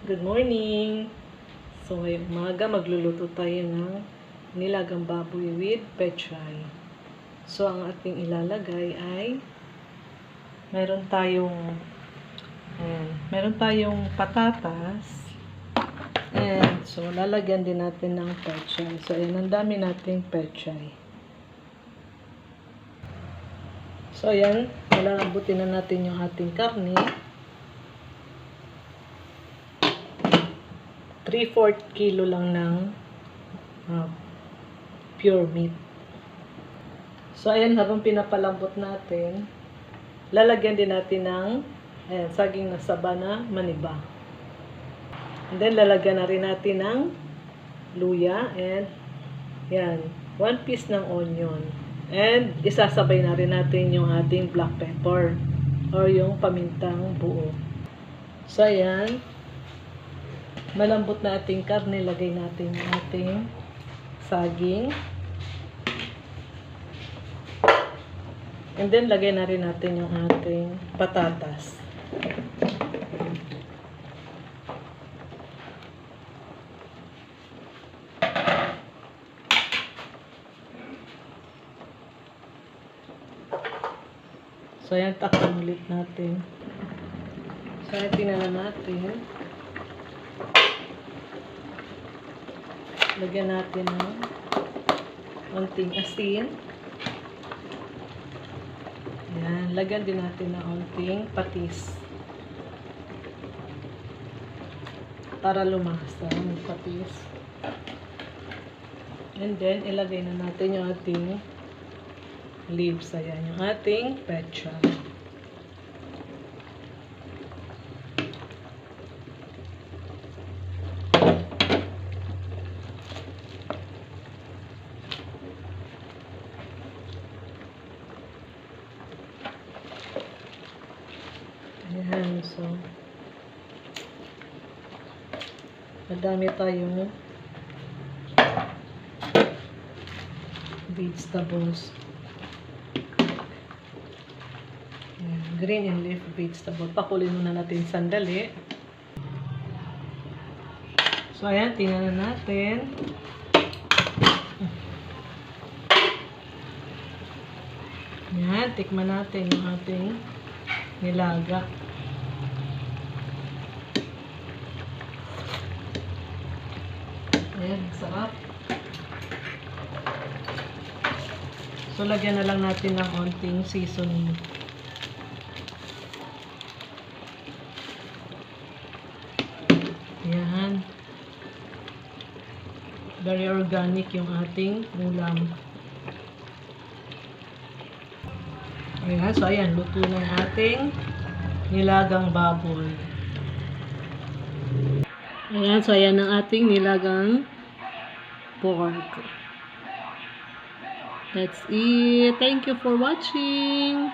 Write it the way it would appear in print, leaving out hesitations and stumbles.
Good morning! So, ngayong umaga, magluluto tayo ng nilagang baboy with pechay. So, ang ating ilalagay ay meron tayong patatas. And, so, lalagyan din natin ng pechay. So, ayan, ang dami nating pechay. So, ayan, malalambutin na natin yung ating karne. 3/4 kilo lang ng pure meat. So, ayan, habang pinapalambot natin, lalagyan din natin ng saging na saba na maniba. And then, lalagyan na rin natin ng luya and yan, 1 piece ng onion. And, isasabay na rin natin yung ating black pepper or yung pamintang buo. So, ayan, malambot na ating karne, lagay natin yung ating saging. And then, lagay na rin natin yung ating patatas. So, ayan, takpan ulit natin. So, ayan, tingnan natin. Lagyan natin ng konting asin. Ayan, lagyan din natin ng konting patis. Para lumasa ng patis. And then, ilagay na natin yung ating leaves. Ayan, yung ating pechay. Ayan, so madami tayong vegetables. Ayan, green and leaf vegetable. Pakulin muna natin sandali. So, ayan, tingnan na natin. Ayan, tikman natin yung ating nilaga. Ayan, sarap. So, lagyan na lang natin ng konting seasoning. Ayan. Very organic yung ating ulam. Ayan, so ayan, luto na yung ating nilagang baboy. Ayan, so ayan ang ating nilagang pork. That's it. Thank you for watching.